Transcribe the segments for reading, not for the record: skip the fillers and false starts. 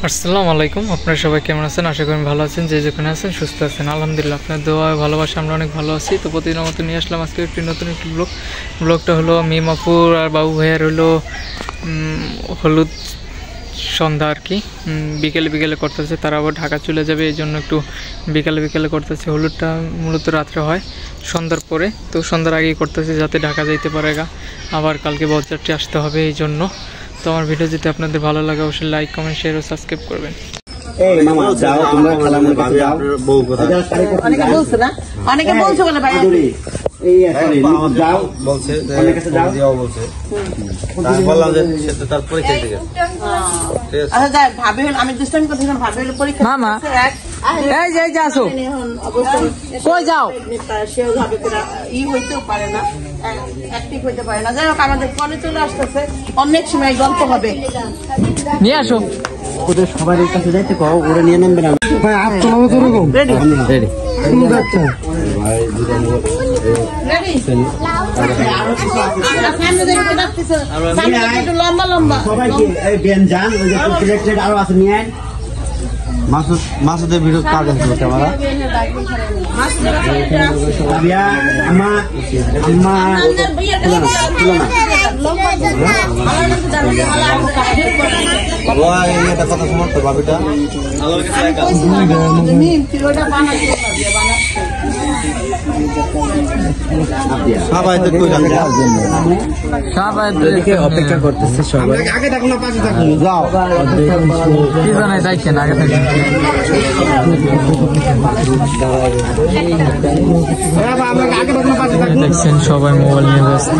আসসালামু আলাইকুম, আপনারা সবাই কেমন আছেন? আশা করি ভালো আছেন। যে যেখানে আছেন সুস্থ আছেন, আলহামদুলিল্লাহ। আপনার দোয়া ভালোবাসা আমরা অনেক ভালো আছি। তো প্রতিদিনের মতো নিয়ে আসলাম আজকে নতুন একটি ব্লগটা হলো মিমাপুর আর বাবু ভাইয়ার হলো হলুদ সন্ধ্যা আর কি। বিকেলে করতেছে, তারা আবার ঢাকা চলে যাবে, এই জন্য একটু বিকেলে করতেছে। হলুদটা মূলত রাত্রে হয়, সন্ধ্যার পরে। তো সন্ধ্যার আগেই করতেছে যাতে ঢাকা যাইতে পারে আবার কালকে বরযাত্রী আসতে হবে, এই জন্য। তো আমার ভিডিও যদি আপনাদের ভালো লাগে অবশ্যই লাইক, কমেন্ট, শেয়ার ও সাবস্ক্রাইব করবেন। আমি দুষ্টামি করছিলাম, ভাবি হলো পরীক্ষা সেও ভাবে হইতেও পারে না, অ্যাক্টিভ হইতে পারে না। যাই হোক, আমাদের ফোনে চলে আসতেছে, অনেক সময় গল্প হবে। নিয়ে আসো ওদের সবার কাছে যাইতে কও, ওরা নিয়ে নামবে না। ভাই আপ তো নাও তো এরকম রেডি রেডি শুরু করতে ভাই দুটো রেডি আমরা সামনে দেখতে যাচ্ছি, সামনে একটু লম্বা লম্বা সবাইকে এই বেনজান ওই যে সিলেক্টেড আরো আছে নিয়ে আয়। মাসুদের ভিডিও কাজ আছে ক্যামেরা ভাইয়া আম্মা কথা সমর্থ ভাবিটা অপেক্ষা করতেছে সবাই। আগে থাকুন না, পাশে থাকুন, যাও যাইছেন আগে থাকেন। দেখছেন সবাই মোবাইল নিয়ে ব্যস্ত।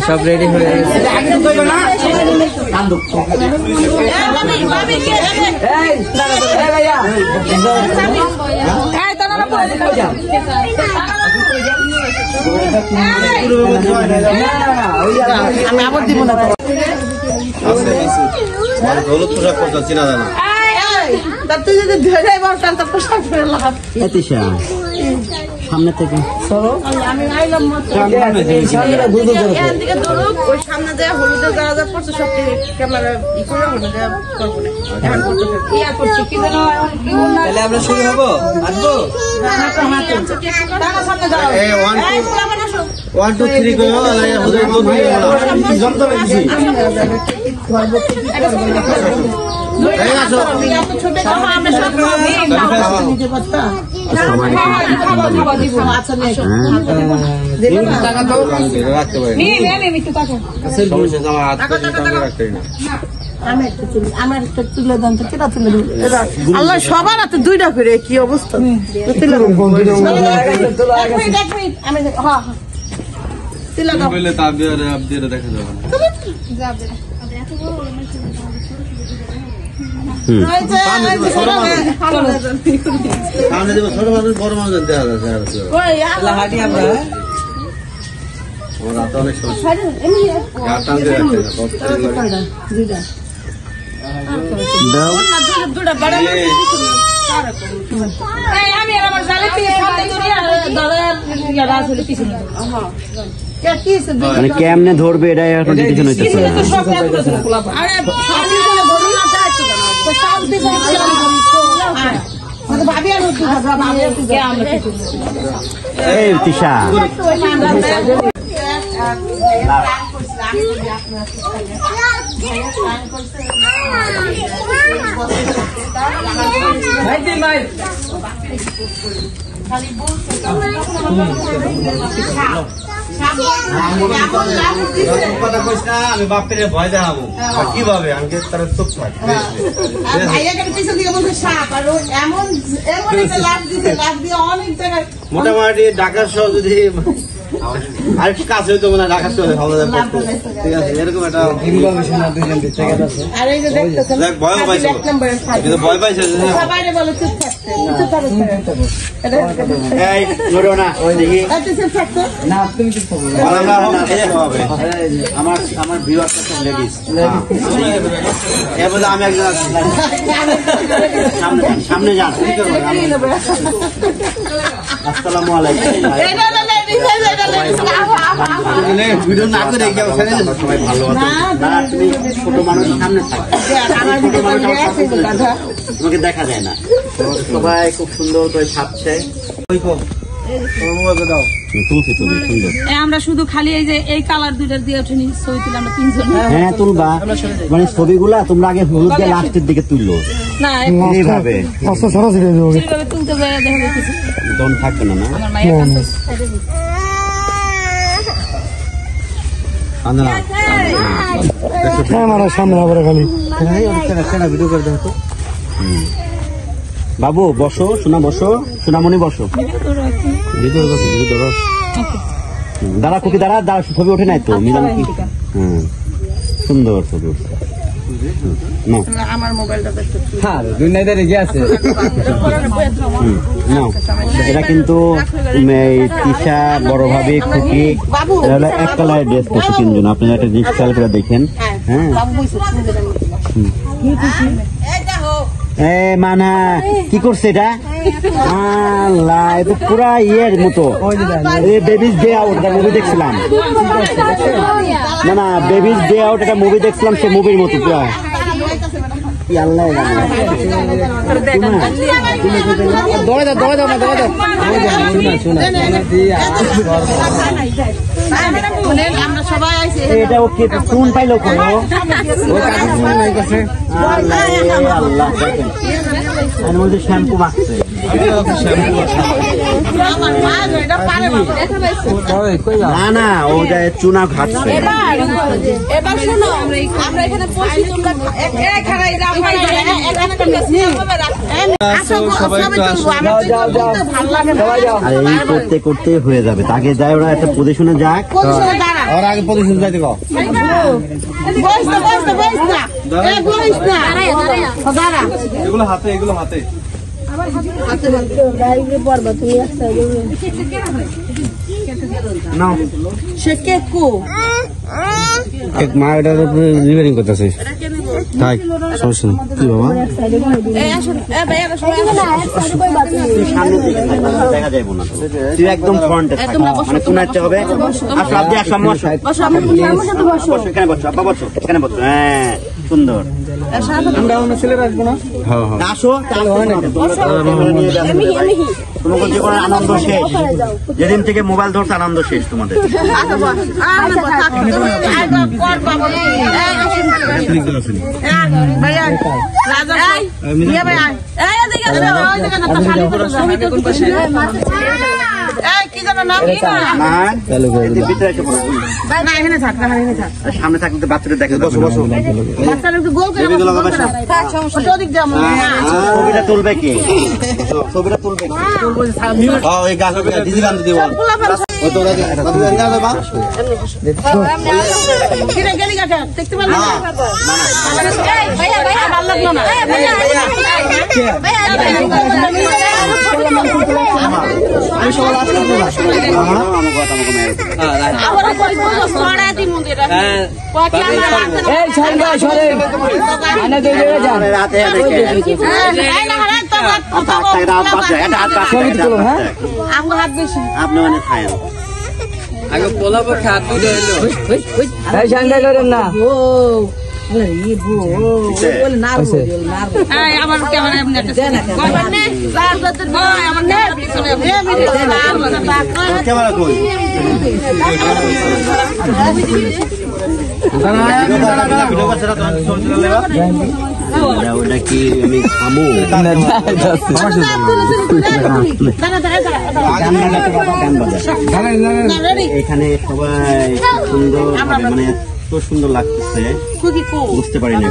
সব রেডি হয়ে গেছে। আমি আবার দিব না, হলুদ পোশাক পরতে চিনা জানা। তুই যদি ধরে বলতাম তো পোশাক পরে লাভ। সামনে থেকে আমি আইলাম ওই সামনে দেওয়া হলুদের যারা যা পড়ছে সব ক্যামেরা ই করে আমরা শুরু হবো, আসবো 1 2 3 আল্লাহ সবার হাতে দুইটা করে, কি অবস্থা। দেখা যাবে ছোট মানুষ বড় মানুষ দেখা যাচ্ছে। অনেক মানে কেমনে ধরবে এটা এখন ডিসিশন হইতেছে। এই তিশা আমি বাপের ভয় দেখাবো কিভাবে আমি তারা চোখ মোটামুটি ঢাকার সহ যদি আর একটু কাছে হইতো মনে হয় ঢাকা শহরে ভালো যায় পড়তে। ঠিক আছে, এরকম একটা আর এই যে দেখতেছেন দেখ ভয় পাইছে, এক নম্বরের ফাইল কিন্তু ভয় পাইছে যে সবাই বলে চুপ থাকতে চুপ থাকতে এই নড়ো না, ওই দেখি আচ্ছা চুপ থাকতে আমরা হবে আমার ভিউয়ার কাছে লেডিস এবারে আমি একজন আছি। সামনে যান। আসসালামু আলাইকুম। এটা না লেডিস এটা লেডিস ভিডিও না করে কেউ ছেড়ে দেন, সবাই ভালো আছে না? তুমি ছোট মানুষ সামনে থাকো, আমার ভিডিও করে আছে তো কথা তোমাকে দেখা যায় না। সবাই খুব সুন্দর করে ছাপছে। তুলছি সুন্দর। আমরা শুধু খালি এই যে এই কালার দুইটার দিয়ে উঠে ছবি তুলে আমরা তিনজন। হ্যাঁ তুলবা, মানে ছবিগুলা তোমরা আগে হলুদ দিয়ে লাস্টের দিকে তুললো না এইভাবে, যেভাবে তুলতে যায় দেখা যাচ্ছে তখন থাকবে না। না আমার মায়ের কাছে বাবু বসো, সোনা বসো, সোনামণি বসো। দাঁড়া কুকি দাঁড়া, দাঁড়া ছবি ওঠে নাই তো মিলাম কি? সুন্দর ছবি উঠছে। আমার মোবাইলটা দেখতে এটা কিন্তু তিশা, বড় ভাবি, খুকি এক কালারের ড্রেস করছে তিনজন। আপনারা একটা জিনিস খেয়াল করে দেখেন। হ্যাঁ মানা কি করছে এটা? আল্লাহ, এটা পুরা ইয়ের মতো বেবিজ ডে আউট একটা মুভি দেখছিলাম। না বেবিজ ডে আউট একটা মুভি দেখছিলাম, সে মুভির মতো পুরা। আল্লাহ আমরা সবাই আইছি এটা ওকে ফোন পাইলো কোনো আল্লাহ মধ্যে শ্যাম্পু মাখছে। না না ও যায় চুনা ঘাটছে। এবার শোনো আমরা এখানে পয়সা তোমরা আর এই করতে করতে হয়ে যাবে। তাকে যায় ওরা একটা পজিশনে যাক, ওরা আগে পজিশনে যাইতে কও। এগুলো হাতে নাও সে কেক কো এক মা এটা রিপেয়ারিং করতেছে। তাই সমস্যা নেই। কি বাবা দেখা যাইব না, তুই একদম ফ্রন্টে থাক, মানে কোন একটা হবে। আসো আপনি আসো, এখানে বসো, আব্বা বসো, এখানে বসো। হ্যাঁ সুন্দর। আসো তোমাকে জীবনে আনন্দ শেষ, যেদিন থেকে মোবাইল ধরছে আনন্দ শেষ তোমাদের। সামনে থাকলে বাচ্চাদের দেখে বসো বসো। ছবিটা তুলবে কি? ছবিটা তুলবে দেখতে পারলাম আপনি মানে খায় আগে পোলাপো খাবি রইলো না আমার ক্যামেরা ক্যামেরা কই? ওটা কি আমি থামু? এখানে সবাই সুন্দর মানে এত সুন্দর লাগতেছে, বুঝতে পারি না।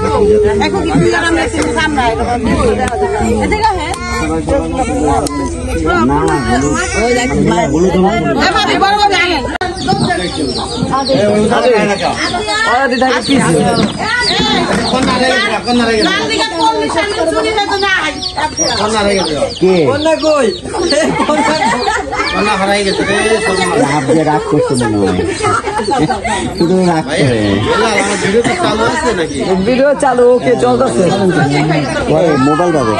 রাগ করছে মনে হয় শুধু রাগ করে ভিডিও চালু ওকে চলতেছে মোবাইল পাবো